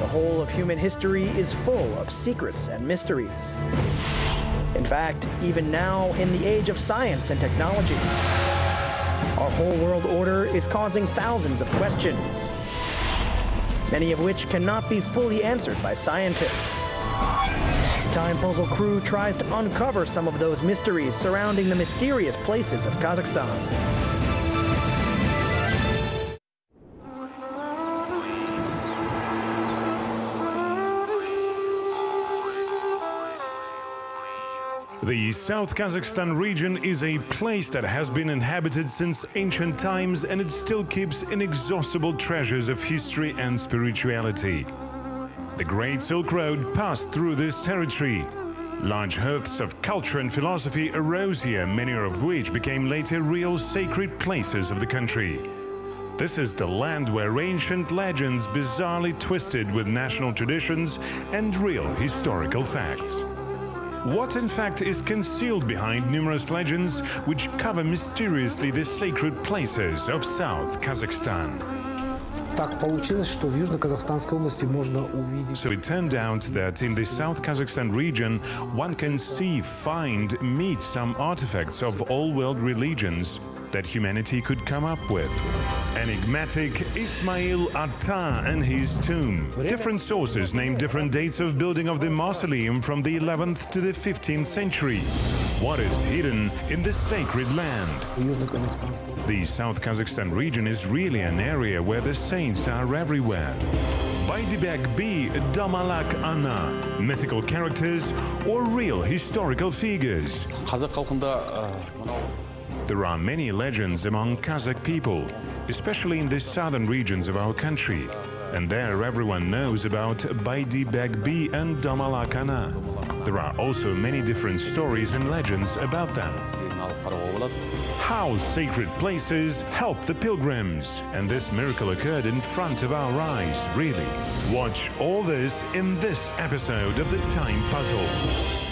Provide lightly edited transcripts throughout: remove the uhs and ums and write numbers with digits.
The whole of human history is full of secrets and mysteries. In fact, even now, in the age of science and technology, our whole world order is causing thousands of questions, many of which cannot be fully answered by scientists. Time Puzzle crew tries to uncover some of those mysteries surrounding the mysterious places of Kazakhstan. The South Kazakhstan region is a place that has been inhabited since ancient times, and it still keeps inexhaustible treasures of history and spirituality. The Great Silk Road passed through this territory. Large hearths of culture and philosophy arose here, many of which became later real sacred places of the country. This is the land where ancient legends bizarrely twisted with national traditions and real historical facts. What in fact is concealed behind numerous legends which cover mysteriously the sacred places of South Kazakhstan? So it turned out that in the South Kazakhstan region one can see, find, meet some artifacts of all world religions that humanity could come up with. Enigmatic Ismail Atta and his tomb. Different sources name different dates of building of the mausoleum from the 11th to the 15th century. What is hidden in the sacred land? The South Kazakhstan region is really an area where the saints are everywhere. By Jibek B, Damalak Ana, mythical characters or real historical figures. There are many legends among Kazakh people, especially in the southern regions of our country. And there everyone knows about Baydibek B and Damalak Ana. There are also many different stories and legends about them. How sacred places help the pilgrims. And this miracle occurred in front of our eyes, really. Watch all this in this episode of the Time Puzzle.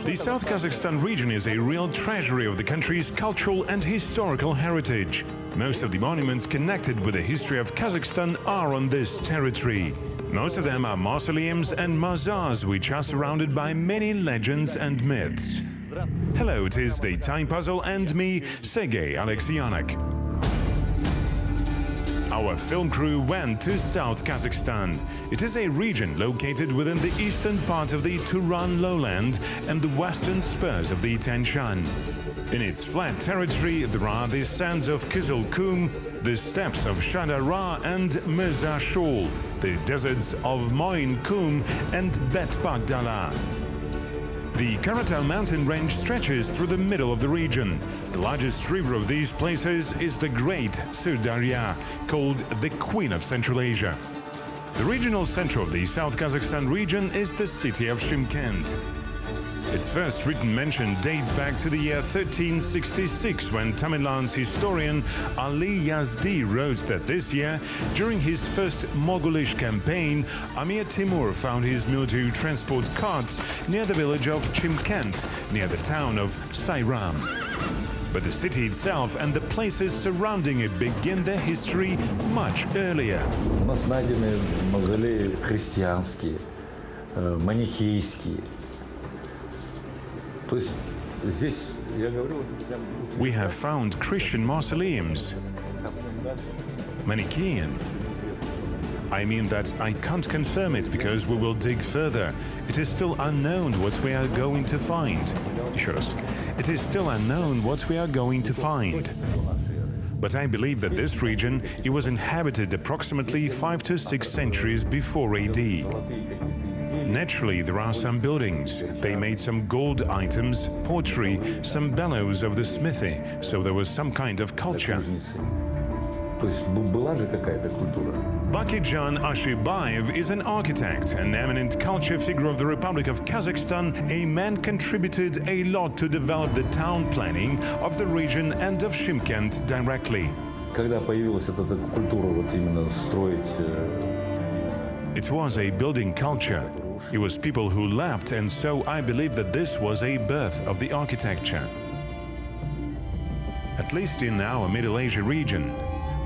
The South Kazakhstan region is a real treasury of the country's cultural and historical heritage. Most of the monuments connected with the history of Kazakhstan are on this territory. Most of them are mausoleums and mazars, which are surrounded by many legends and myths. Hello, it is the Time Puzzle and me, Sergei Alexyanek. Our film crew went to South Kazakhstan. It is a region located within the eastern part of the Turan lowland and the western spurs of the Tian Shan. In its flat territory, there are the sands of Kizilkum, the steppes of Shadara and Mezashol, the deserts of Moin Kum and Bet Bagdala. The Karatal mountain range stretches through the middle of the region. The largest river of these places is the Great Sirdarya, called the Queen of Central Asia. The regional center of the South Kazakhstan region is the city of Shymkent. Its first written mention dates back to the year 1366, when Tamerlane's historian Ali Yazdi wrote that this year, during his first Mogulish campaign, Amir Timur found his military transport carts near the village of Chimkent, near the town of Sayram. But the city itself and the places surrounding it begin their history much earlier. У нас найдены мавзолеи христианские, манихейские. We have found Christian mausoleums, Manichaean. I mean that I can't confirm it because we will dig further. It is still unknown what we are going to find. It is still unknown what we are going to find. But I believe that this region, it was inhabited approximately 5 to 6 centuries before AD. Naturally, there are some buildings. They made some gold items, pottery, some bellows of the smithy, so there was some kind of culture. Bakijan Ashibayev is an architect, an eminent culture figure of the Republic of Kazakhstan. A man contributed a lot to develop the town planning of the region and of Shymkent directly. It was a building culture. It was people who left, and so I believe that this was a birth of the architecture. At least in our Middle Asia region,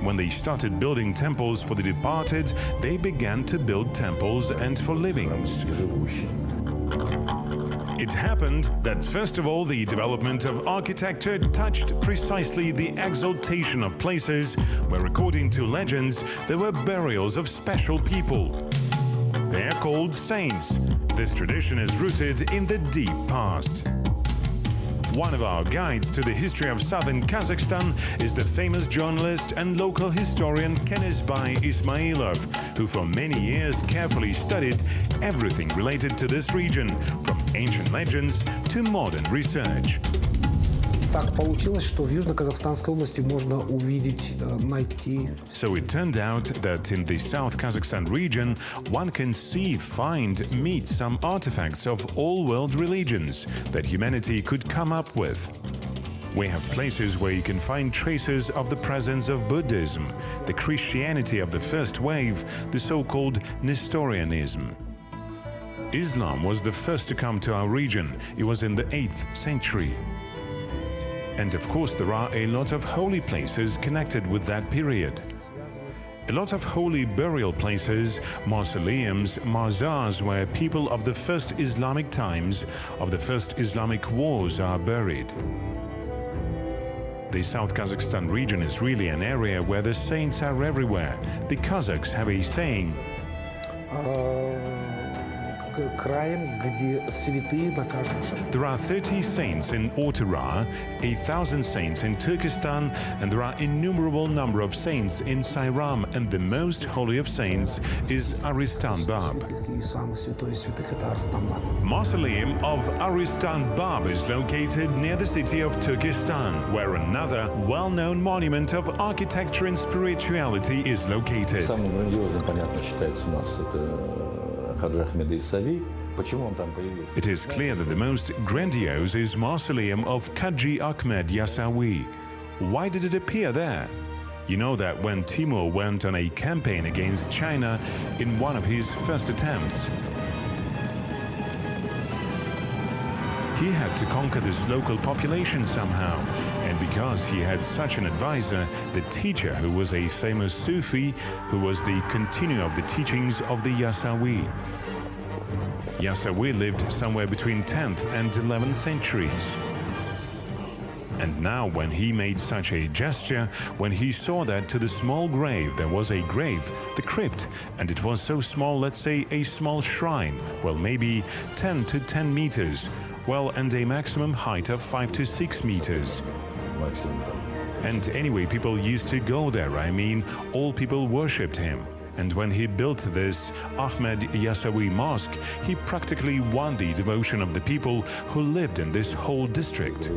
When they started building temples for the departed, they began to build temples and for livings. It happened that first of all the development of architecture touched precisely the exaltation of places where, according to legends, there were burials of special people. They are called saints. This tradition is rooted in the deep past. One of our guides to the history of southern Kazakhstan is the famous journalist and local historian Kenizbai Ismailov, who for many years carefully studied everything related to this region, from ancient legends to modern research. Так получилось, что в Южно-Казахстанской области можно увидеть, найти. So it turned out that in the South Kazakhstan region, one can see, find, meet some artifacts of all world religions that humanity could come up with. We have places where you can find traces of the presence of Buddhism, the Christianity of the first wave, the so-called Nestorianism. Islam was the first to come to our region. It was in the 8th century. And of course, there are a lot of holy places connected with that period. A lot of holy burial places, mausoleums, mazars where people of the first Islamic times, of the first Islamic wars are buried. The South Kazakhstan region is really an area where the saints are everywhere. The Kazakhs have a saying, there are 30 saints in Otura, 1,000 saints in Turkestan, and there are innumerable number of saints in Sayram, and the most holy of saints is Aristan Bab. Mausoleum of Aristan Bab is located near the city of Turkestan, where another well-known monument of architecture and spirituality is located. Самым грандиозным, понятно, считается у нас это Хаджи Ахмеда Исави. It is clear that the most grandiose is Mausoleum of Kaji Ahmed Yasawi. Why did it appear there? You know that when Timur went on a campaign against China in one of his first attempts, he had to conquer this local population somehow, and because he had such an advisor, the teacher who was a famous Sufi, who was the continuer of the teachings of the Yasawi. Yasawi lived somewhere between 10th and 11th centuries. And now when he made such a gesture, when he saw that to the small grave there was a grave, the crypt, and it was so small, let's say a small shrine, well, maybe 10 to 10 meters, well, and a maximum height of 5 to 6 meters. And anyway, people used to go there. I mean, all people worshipped him. And when he built this Ahmed Yasawi mosque, he practically won the devotion of the people who lived in this whole district.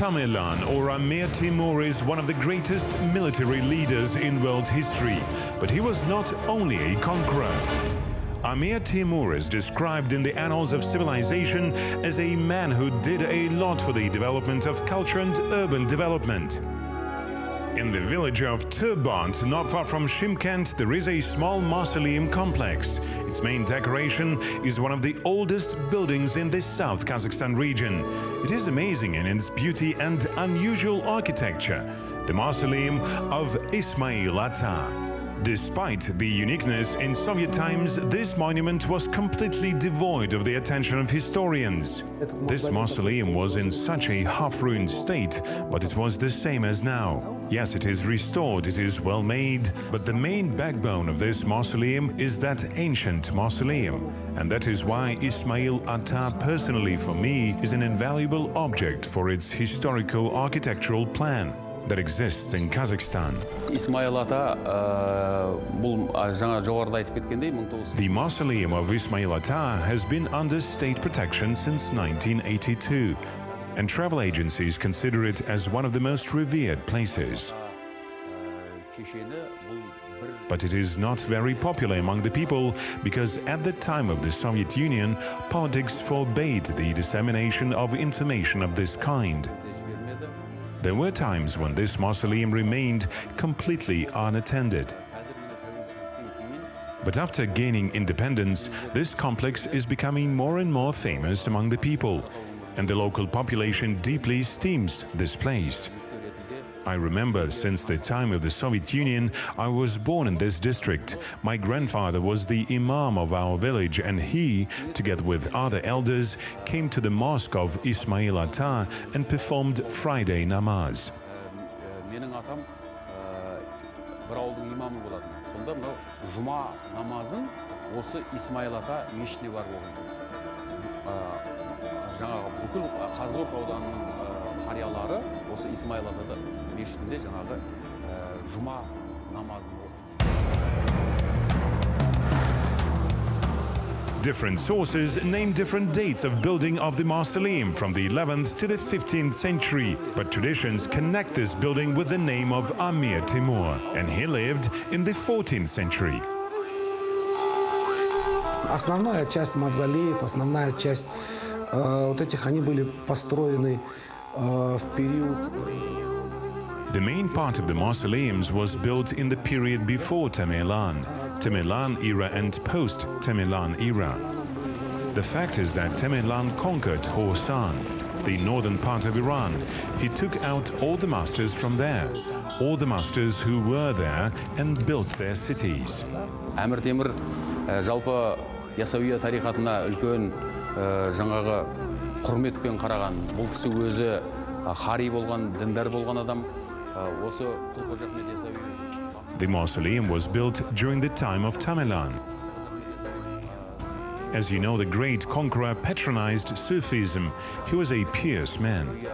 Tamerlan, or Amir Timur, is one of the greatest military leaders in world history, but he was not only a conqueror. Amir Timur is described in the annals of civilization as a man who did a lot for the development of culture and urban development. In the village of Turbant, not far from Shymkent, there is a small mausoleum complex. Its main decoration is one of the oldest buildings in the South Kazakhstan region. It is amazing in its beauty and unusual architecture, the mausoleum of Ismail Ata. Despite the uniqueness in Soviet times, this monument was completely devoid of the attention of historians. This mausoleum was in such a half-ruined state, but it was the same as now. Yes, it is restored, it is well made, but the main backbone of this mausoleum is that ancient mausoleum. And that is why Ismail Ata, personally for me, is an invaluable object for its historical architectural plan that exists in Kazakhstan. The mausoleum of Ismail Ata has been under state protection since 1982, and travel agencies consider it as one of the most revered places. But it is not very popular among the people because at the time of the Soviet Union, politics forbade the dissemination of information of this kind. There were times when this mausoleum remained completely unattended. But after gaining independence, this complex is becoming more and more famous among the people, and the local population deeply esteems this place. I remember since the time of the Soviet Union, I was born in this district. My grandfather was the imam of our village, and he, together with other elders, came to the mosque of Ismail Ata and performed Friday namaz. Менің атам бір ауылдың имамы болатын. Сонда мынау жұма намазын осы Исмаил ата мешітіне барып оқиды. Жаңағы бүкіл Қазыбек ауданының қариялары осы Исмаил ата мешітінде жаңағы жұма намазын оқиды. Different sources name different dates of building of the mausoleum from the 11th to the 15th century, but traditions connect this building with the name of Amir Timur, and he lived in the 14th century. Основная часть мавзолеев, основная часть вот этих, они были построены в период. The main part of the mausoleums was built in the period before Tamerlan era and post-Tamerlan era. The fact is that Tamerlan conquered Khorasan, the northern part of Iran. He took out all the masters from there, all the masters who were there, and built their cities. Әмір Темір жалпы Ясауия тарихатына үлкен жаңағы құрметпен қараған. Бұл кісі өзі хари болған, діндар болған адам. The mausoleum was built during the time of Tamerlan. As you know, the great conqueror patronized Sufism. He was a pious man.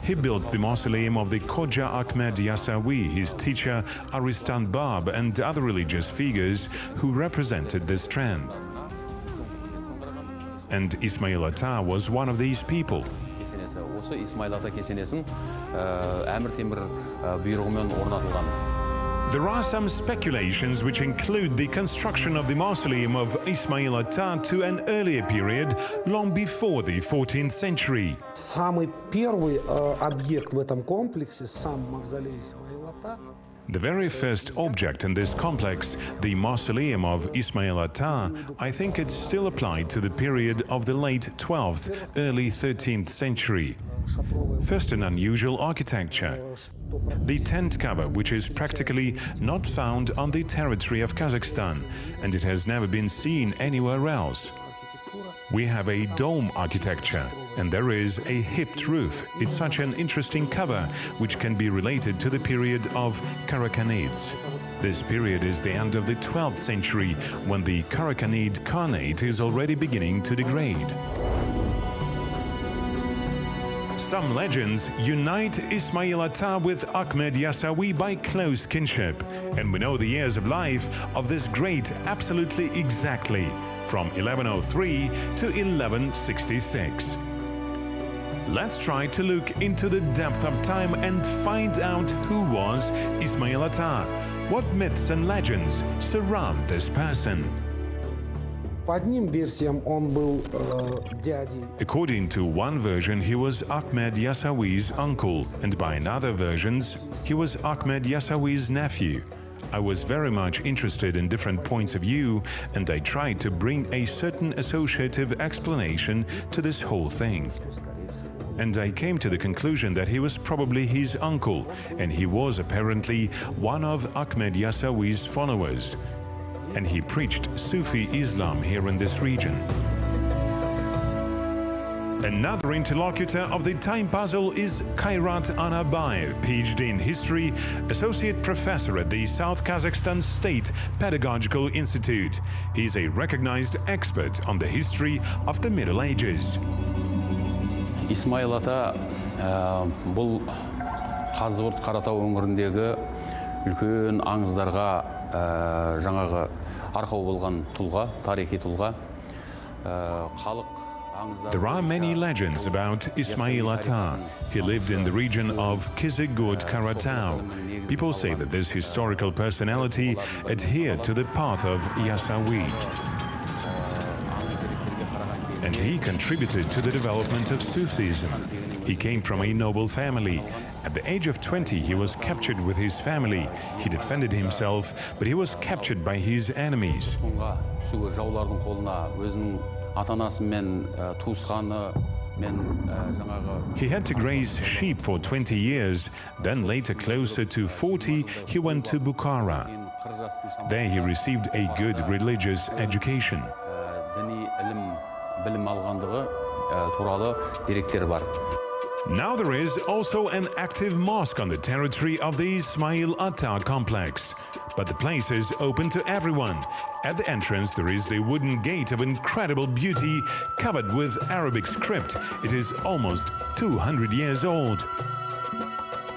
He built the mausoleum of the Khoja Ahmed Yasawi, his teacher Aristan Bab, and other religious figures who represented this trend. And Ismail Ata was one of these people. Осы Исмаил ата кесенесін Әмір Темір бұйрығымен орнатылған. There are some speculations which include the construction of the mausoleum of Ismail Ata to an earlier period, long before the 14th century. Самый первый объект в этом комплексе, сам мавзолей Исмаила Ата. The very first object in this complex, the mausoleum of Ismail Ata, I think it's still applied to the period of the late 12th, early 13th century. First, an unusual architecture. The tent cover, which is practically not found on the territory of Kazakhstan, and it has never been seen anywhere else. We have a dome architecture, and there is a hipped roof. It's such an interesting cover, which can be related to the period of Karakhanids. This period is the end of the 12th century, when the Karakhanid Khanate is already beginning to degrade. Some legends unite Ismail Ata with Ahmed Yasawi by close kinship, and we know the years of life of this great absolutely exactly, from 1103 to 1166. Let's try to look into the depth of time and find out who was Ismail Ata. What myths and legends surround this person? По одним версиям он был дядей. According to one version, he was Ahmed Yasawi's uncle, and by another versions, he was Ahmed Yasawi's nephew. I was very much interested in different points of view, and I tried to bring a certain associative explanation to this whole thing. And I came to the conclusion that he was probably his uncle, and he was apparently one of Ahmed Yasawi's followers. And he preached Sufi Islam here in this region. Another interlocutor of the time puzzle is Kairat Anabayev, PhD in History, Associate Professor at the South Kazakhstan State Pedagogical Institute. He's a recognized expert on the history of the Middle Ages. Исмаил ата бұл Қазығұрт Қаратау өңіріндегі үлкен аңыздарға жаңағы арқау болған тұлға, тарихи тұлға. There are many legends about Ismail Ata. He lived in the region of Kazakh Karatau. People say that this historical personality adhered to the path of Yasawi. and he contributed to the development of Sufism. He came from a noble family. At the age of 20, he was captured with his family. He defended himself, but he was captured by his enemies. He had to graze sheep for 20 years. Then later, closer to 40, he went to Bukhara. There he received a good religious education. Now there is also an active mosque on the territory of the Ismail Atta complex. But the place is open to everyone. At the entrance there is the wooden gate of incredible beauty covered with Arabic script. It is almost 200 years old.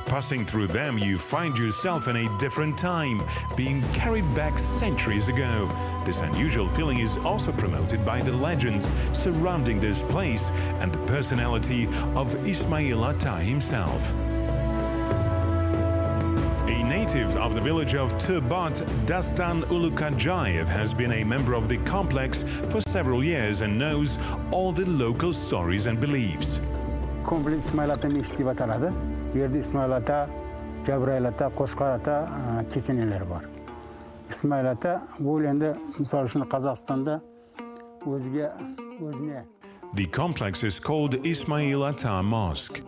Passing through them, you find yourself in a different time, being carried back centuries ago. This unusual feeling is also promoted by the legends surrounding this place and the personality of Ismail Atta himself. A native of the village of Turbat, Dastan Ulukadjayev has been a member of the complex for several years and knows all the local stories and beliefs. Комплекс İsmail Ata Meşidi atalады. Bu yerde İsmail Ata, Cebrail Ata, Qo'shqor Ata keseneler var. İsmail Ata bu endi misol uchun Qozog'istonda o'zine. The complex is called Ismail Atta Mosque.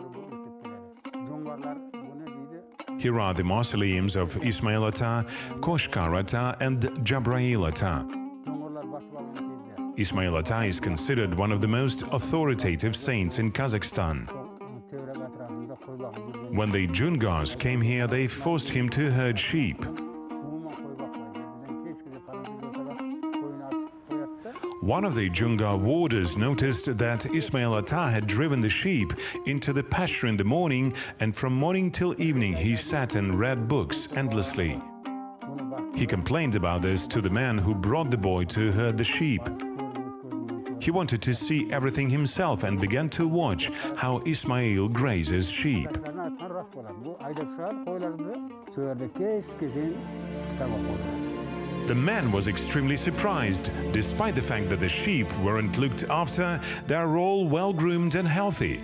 Here are the mausoleums of Ismail Atta, Qo'shqor Ata and Cebrail Ata. Ismail Atta is considered one of the most authoritative saints in Kazakhstan. When the Jungars came here, they forced him to herd sheep. One of the Jungar warders noticed that Ismail Atta had driven the sheep into the pasture in the morning, and from morning till evening he sat and read books endlessly. He complained about this to the man who brought the boy to herd the sheep. He wanted to see everything himself and began to watch how Ismail grazes sheep. The man was extremely surprised. Despite the fact that the sheep weren't looked after, they are all well-groomed and healthy.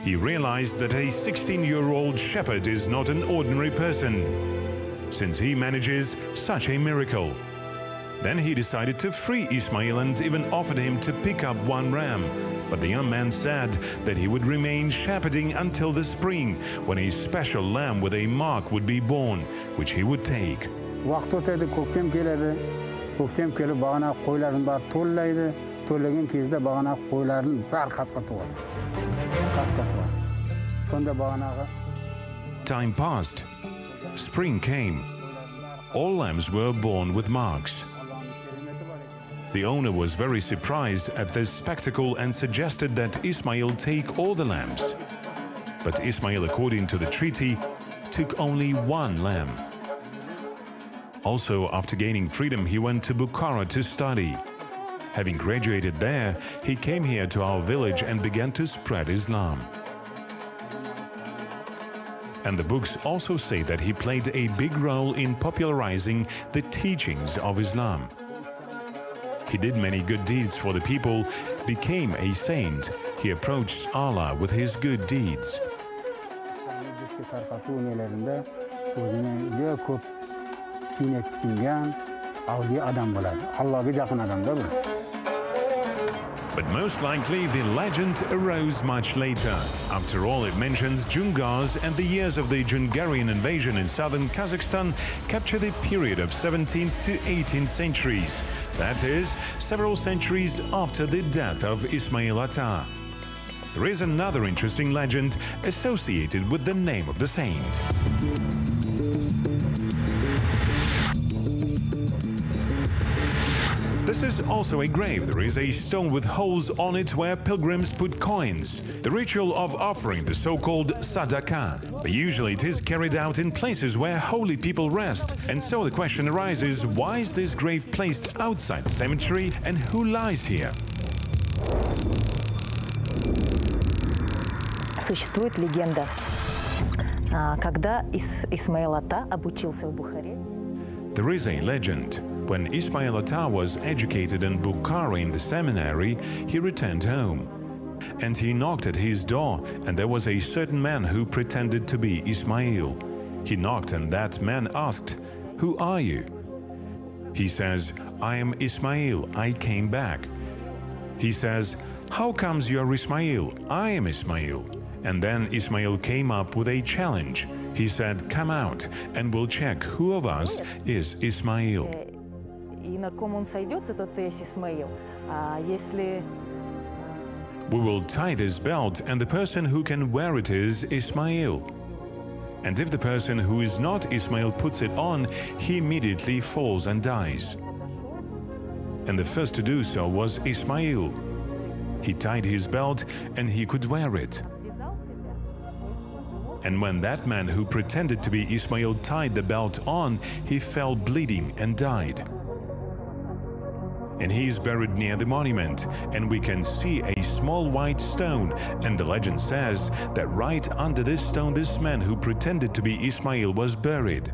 He realized that a 16-year-old shepherd is not an ordinary person, since he manages such a miracle. Then he decided to free Ismail and even offered him to pick up one ram. But the young man said that he would remain shepherding until the spring, when a special lamb with a mark would be born, which he would take. Vaqt o'tadi, ko'ktam keladi. Ko'ktam kelib bag'ana qo'ylarni bar to'llaydi. To'llagan kezda bag'ana qo'ylarni bar qasqatadi. Sonda bag'anaga. Time passed. Spring came. All lambs were born with marks. The owner was very surprised at this spectacle and suggested that Ismail take all the lambs. But Ismail, according to the treaty, took only one lamb. Also, after gaining freedom, he went to Bukhara to study. Having graduated there, he came here to our village and began to spread Islam. And the books also say that he played a big role in popularizing the teachings of Islam. He did many good deeds for the people, became a saint. He approached Allah with his good deeds. But most likely the legend arose much later. After all, it mentions Jungars, and the years of the Jungarian invasion in southern Kazakhstan capture the period of 17th to 18th centuries. That is, several centuries after the death of Ismail Atta. There is another interesting legend associated with the name of the saint. This is also a grave. There is a stone with holes on it where pilgrims put coins. The ritual of offering the so-called sadaqah. But usually it is carried out in places where holy people rest. And so the question arises, why is this grave placed outside the cemetery and who lies here? Существует легенда, когда Исмаил Ата обучился в Бухаре. There is a legend. When Ismail Ata was educated in Bukhara in the seminary, he returned home. And he knocked at his door, and there was a certain man who pretended to be Ismail. He knocked, and that man asked, "Who are you?" He says, "I am Ismail, I came back." He says, "How comes you are Ismail? I am Ismail." And then Ismail came up with a challenge. He said, "Come out, and we'll check who of us is Ismail." И на ком он сойдется, тот и есть Исмаил. А если We will tie this belt, and the person who can wear it is Ismail. And if the person who is not Ismail puts it on, he immediately falls and dies. And the first to do so was Ismail. He tied his belt, and he could wear it. And when that man who pretended to be Ismail tied the belt on, he fell bleeding and died. And he is buried near the monument, and we can see a small white stone, and the legend says that right under this stone this man who pretended to be Ismail was buried.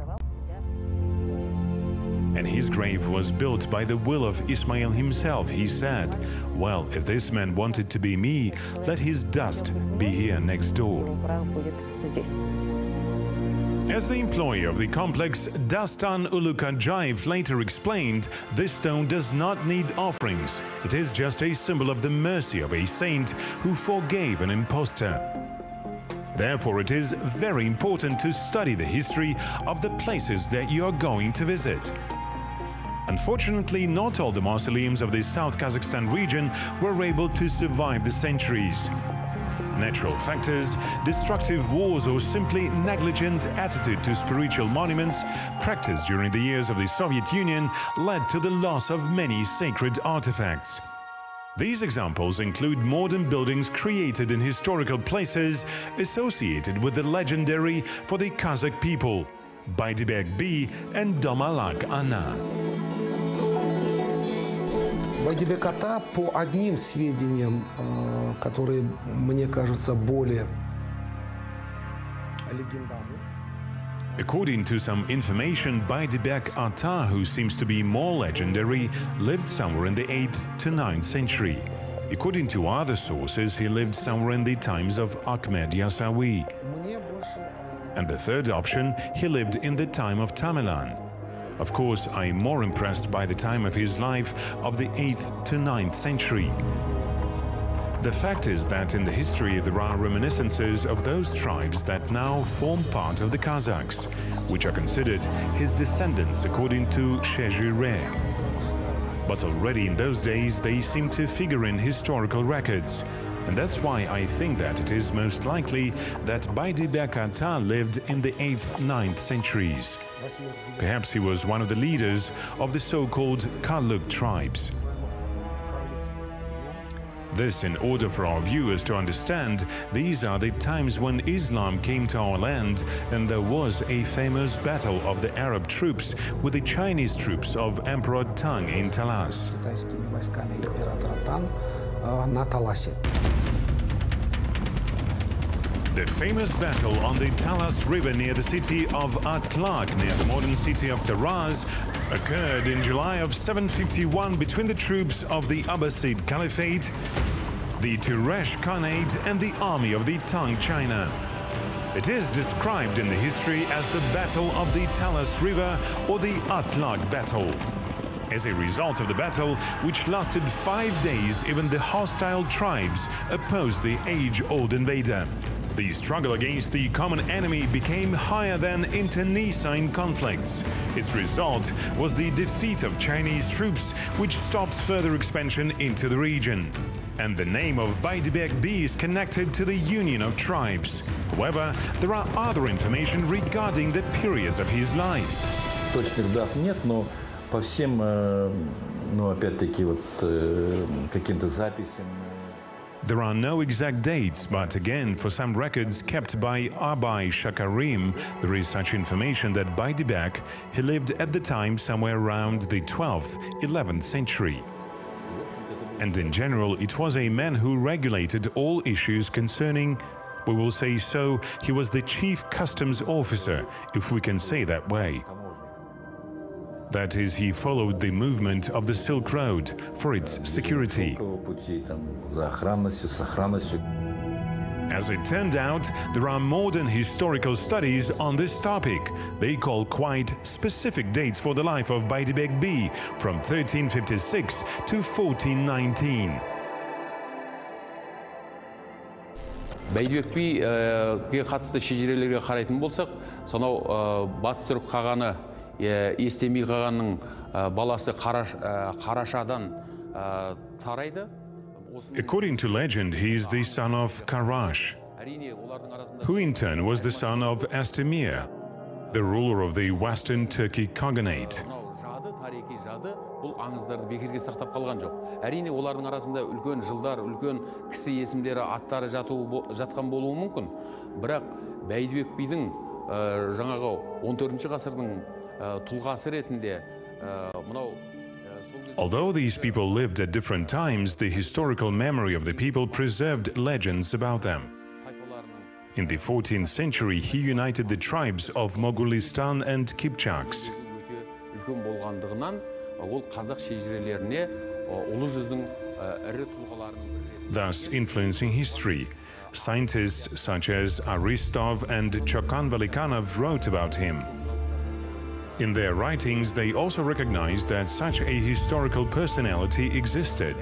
And his grave was built by the will of Ismail himself. He said, "Well, if this man wanted to be me, let his dust be here next door." As the employee of the complex, Dastan Ulukajayev later explained, this stone does not need offerings. It is just a symbol of the mercy of a saint who forgave an impostor. Therefore, it is very important to study the history of the places that you are going to visit. Unfortunately, not all the mausoleums of the South Kazakhstan region were able to survive the centuries. Natural factors, destructive wars, or simply negligent attitude to spiritual monuments practiced during the years of the Soviet Union led to the loss of many sacred artifacts. These examples include modern buildings created in historical places associated with the legendary for the Kazakh people, Baydibek B and Domalak Ana. Байдибек Ата, по одним сведениям, которые, мне кажется, более легендарны. According to some information, Baydibek Ata, who seems to be more legendary, lived somewhere in the 8th to 9th century. According to other sources, he lived somewhere in the times of Ahmed Yasawi. And the third option, he lived in the time of Tamerlan. Of course, I am more impressed by the time of his life of the 8th to 9th century. The fact is that in the history there are reminiscences of those tribes that now form part of the Kazakhs, which are considered his descendants according to Shezhire. But already in those days they seem to figure in historical records. And that's why I think that it is most likely that Baydibek Ata lived in the 8th, 9th centuries. Perhaps he was one of the leaders of the so-called Kazakh tribes. This in order for our viewers to understand, these are the times when Islam came to our land and there was a famous battle of the Arab troops with the Chinese troops of Emperor Tang in Talas. The famous battle on the Talas River near the city of Atlak, near the modern city of Taraz, occurred in July of 751 between the troops of the Abbasid Caliphate, the Turesh Khanate and the army of the Tang China. It is described in the history as the Battle of the Talas River or the Atlak Battle. As a result of the battle, which lasted 5 days, even the hostile tribes opposed the age-old invader. The struggle against the common enemy became higher than internecine conflicts. Its result was the defeat of Chinese troops, which stopped further expansion into the region. And the name of Baydibek B is connected to the union of tribes. However, there are other information regarding the periods of his life. Точных дат нет, но по всем, ну опять-таки вот каким-то записям. There are no exact dates, but again, for some records kept by Abai Shakarim, there is such information that Baydibek, he lived at the time somewhere around the 12th, 11th century. And in general, it was a man who regulated all issues concerning, we will say so, he was the chief customs officer, if we can say that way. That is, he followed the movement of the Silk Road for its security. As it turned out, there are modern historical studies on this topic. They call quite specific dates for the life of Baydibek B from 1356 to 1419. Бәйдібек биге қатысты шежірелерге қарайтын болсақ, сонау батыс түрік қағаны Естемей қағанның баласы Қарашадан тарайды. According to legend, he is the son of Karash, who in turn was the son of Estemir, the ruler of the Western Turkey Khaganate. Бұл аңыздарды бекерге сақтап қалған жоқ. Әрине, олардың арасында үлкен жылдар, үлкен кісі есімдері, аттары жатқан болуы мүмкін. Бірақ Бәйдібек бидің жаңағы 14-ші ғасырдың тұлғасы ретінде мынау Although these people lived at different times, the historical memory of the people preserved legends about them. In the 14th century, he united the tribes of Mogolistan and Kipchaks. үлкен болғандығынан ол қазақ шежірелеріне ұлы жүздің ірі тұлғаларының Thus influencing history. Scientists such as Aristov and Chokan Velikanov wrote about him. In their writings, they also recognized that such a historical personality existed.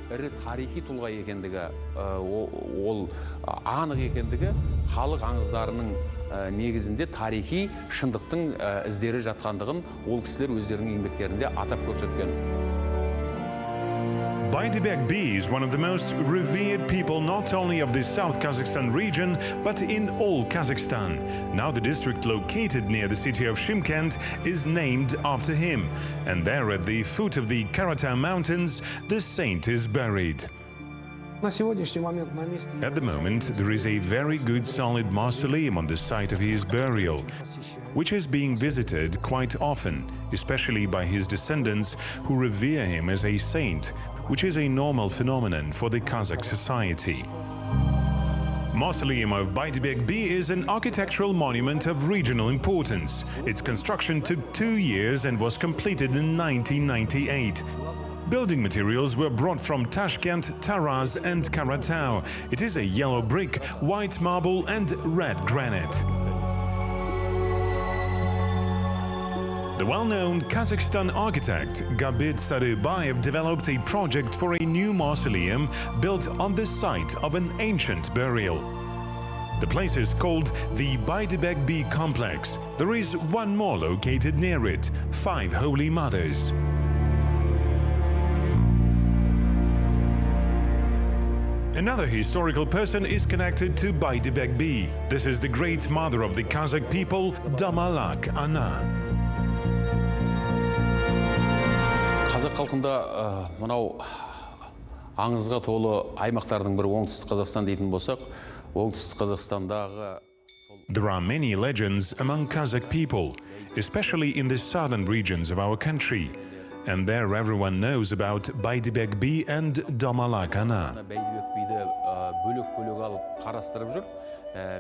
ірі тарихи тұлға екендігі, ол анық екендігі халық аңыздарының негізінде тарихи шындықтың іздері жатқандығын ол кісілер өздерінің еңбектерінде атап көрсеткен. Baydibek B is one of the most revered people not only of the South Kazakhstan region, but in all Kazakhstan. Now the district located near the city of Shymkent is named after him, and there at the foot of the Karatau mountains, the saint is buried. At the moment, there is a very good solid mausoleum on the site of his burial, which is being visited quite often, especially by his descendants who revere him as a saint, which is a normal phenomenon for the Kazakh society. Mausoleum of Baydibek B is an architectural monument of regional importance. Its construction took 2 years and was completed in 1998. Building materials were brought from Tashkent, Taraz and Karatau. It is a yellow brick, white marble and red granite. The well-known Kazakhstan architect Gabit Sarıbayev developed a project for a new mausoleum built on the site of an ancient burial. The place is called the Baydibek B complex. There is one more located near it, 5 Holy Mothers. Another historical person is connected to Baydibek B. This is the great mother of the Kazakh people, Damalak Ana. Қазақ халқында мынау аңызға толы аймақтардың бірі оңтүстік Қазақстан дейтін болсақ, оңтүстік Қазақстандағы There are many legends among Kazakh people, especially in the southern regions of our country. And there everyone knows about Baydibek B and Damalak Ana. Бәйдібек биді бөлек-бөлек алып қарастырып жүр.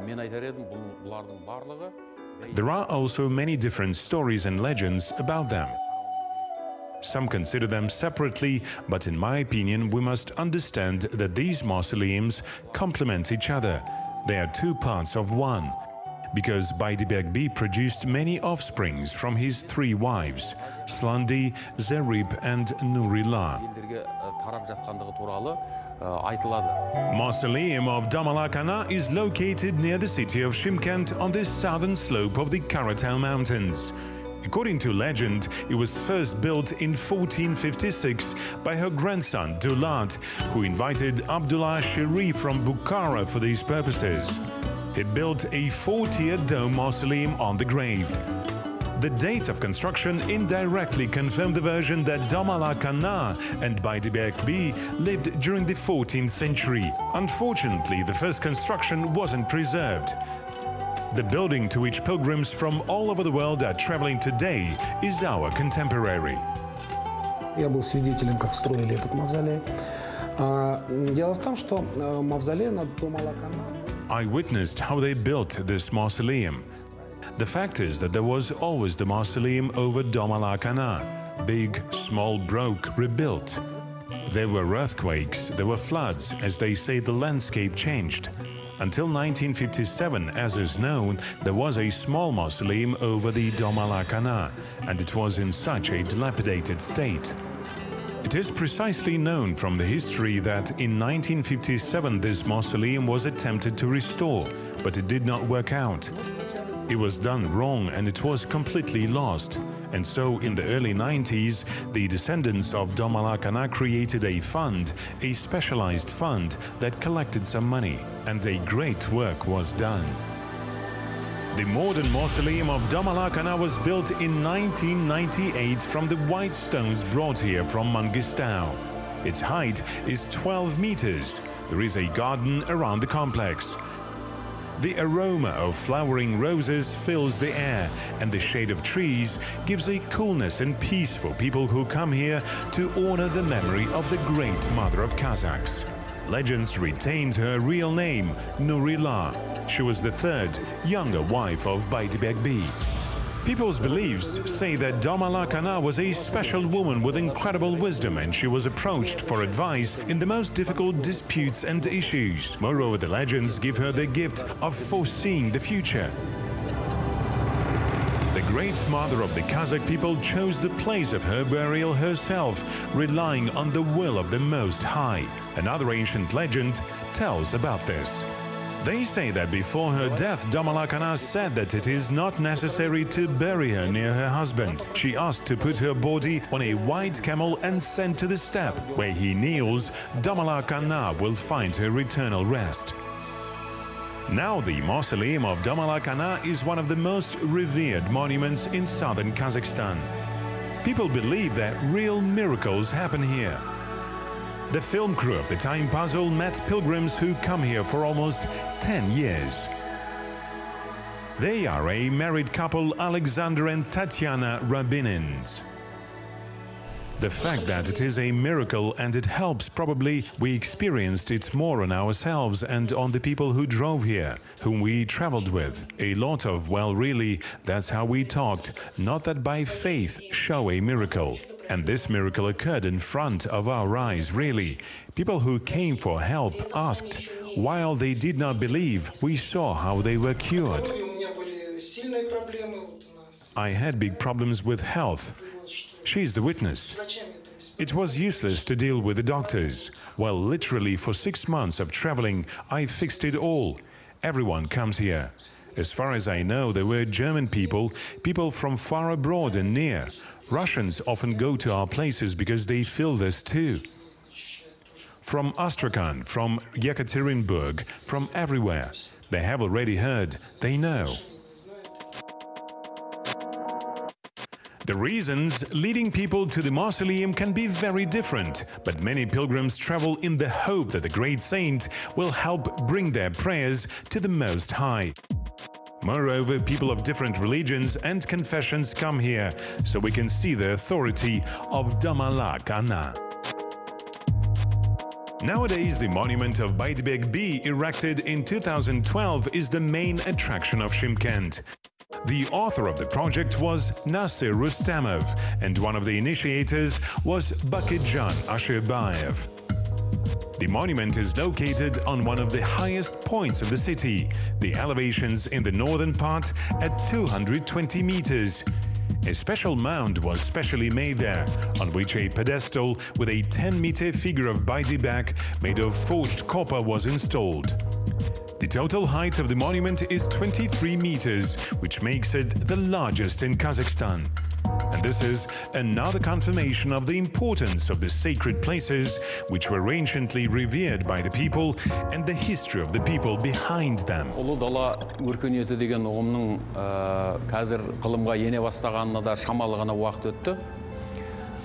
Мен айтар едім, бұлардың барлығы There are also many different stories and legends about them. Some consider them separately, but in my opinion, we must understand that these mausoleums complement each other. They are two parts of one. Because Baydibek B produced many offsprings from his 3 wives, Slandi, Zerib and Nurila. Mausoleum of Damalak Ana is located near the city of Shymkent on the southern slope of the Karatau mountains. According to legend, it was first built in 1456 by her grandson Dulat, who invited Abdullah Sherif from Bukhara for these purposes. He built a 4-tiered dome mausoleum on the grave. The dates of construction indirectly confirm the version that Damalak Ana and Baydibek B lived during the 14th century. Unfortunately, the first construction wasn't preserved. The building to which pilgrims from all over the world are traveling today is our contemporary. Я был свидетелем, как строили этот мавзолей. Дело в том, что мавзолей над Дамалак Ана. I witnessed how they built this mausoleum. The fact is that there was always the mausoleum over Dom Ala-Kana, big, small, broke, rebuilt. There were earthquakes, there were floods, as they say the landscape changed. Until 1957, as is known, there was a small mausoleum over the Dom Ala-Kana, and it was in such a dilapidated state. It is precisely known from the history that in 1957 this mausoleum was attempted to restore, but it did not work out. It was done wrong and it was completely lost. And so in the early 90s, the descendants of Dom Ala-Kana created a fund, a specialized fund that collected some money, and a great work was done. The modern mausoleum of Dom Ala-Kana was built in 1998 from the white stones brought here from Mangistau. Its height is 12 meters. There is a garden around the complex. The aroma of flowering roses fills the air, and the shade of trees gives a coolness and peace for people who come here to honor the memory of the great mother of Kazakhs. Legends retained her real name, Nurila. She was the third, younger wife of Baydibek B. People's beliefs say that Dom Ala-Kana was a special woman with incredible wisdom, and she was approached for advice in the most difficult disputes and issues. Moreover, the legends give her the gift of foreseeing the future. The great mother of the Kazakh people chose the place of her burial herself, relying on the will of the Most High. Another ancient legend tells about this. They say that before her death, Dom Ala-Kana said that it is not necessary to bury her near her husband. She asked to put her body on a white camel and sent to the steppe. Where he kneels, Dom Ala-Kana will find her eternal rest. Now the mausoleum of Dom Ala-Kana is one of the most revered monuments in southern Kazakhstan. People believe that real miracles happen here. The film crew of the Time Puzzle met pilgrims who come here for almost 10 years. They are a married couple, Alexander and Tatiana Rabinins. The fact that it is a miracle and it helps, probably we experienced it more on ourselves and on the people who drove here, whom we traveled with. A lot of, well, really, that's how we talked, not that by faith show a miracle. And this miracle occurred in front of our eyes, really. People who came for help asked. While they did not believe, we saw how they were cured. I had big problems with health. She's the witness. It was useless to deal with the doctors. Well, literally for 6 months of traveling, I fixed it all. Everyone comes here. As far as I know, there were German people, people from far abroad and near. Russians often go to our places because they feel this too. From Astrakhan, from Yekaterinburg, from everywhere. They have already heard, they know. The reasons leading people to the mausoleum can be very different, but many pilgrims travel in the hope that the great saint will help bring their prayers to the Most High. Moreover, people of different religions and confessions come here, so we can see the authority of Dom Ala-Kana. Nowadays, the monument of Baydibek B, erected in 2012, is the main attraction of Shymkent. The author of the project was Nasir Rustamov, and one of the initiators was Bakitjan Ashirbayev. The monument is located on one of the highest points of the city, the elevations in the northern part at 220 meters. A special mound was specially made there, on which a pedestal with a 10-meter figure of Baydibek made of forged copper was installed. The total height of the monument is 23 meters, which makes it the largest in Kazakhstan. And this is another confirmation of the importance of the sacred places, which were anciently revered by the people, and the history of the people behind them. Ұлы дала өркениеті деген ұғымның қазір ғылымға ене бастағанына да шамалы ғана уақыт өтті.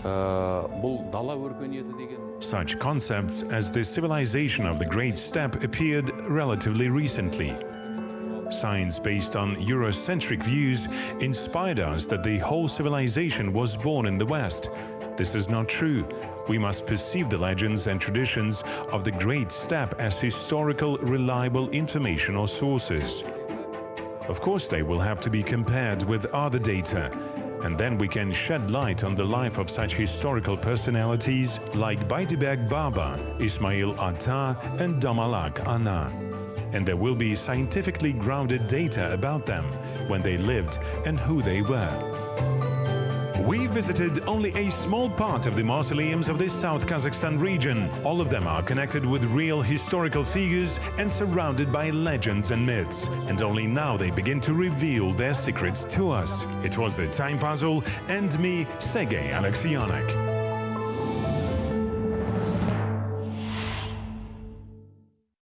Бұл дала өркениеті деген Such concepts as the civilization of the Great Steppe appeared relatively recently. Science based on Eurocentric views inspired us that the whole civilization was born in the West. This is not true. We must perceive the legends and traditions of the Great Steppe as historical, reliable informational sources. Of course, they will have to be compared with other data, and then we can shed light on the life of such historical personalities like Baydibek Baba, Ismail Ata and Damalak Ana. And there will be scientifically grounded data about them, when they lived and who they were. We visited only a small part of the mausoleums of the South Kazakhstan region. All of them are connected with real historical figures and surrounded by legends and myths. And only now they begin to reveal their secrets to us. It was the Time Puzzle and me, Sergei Alexyanek.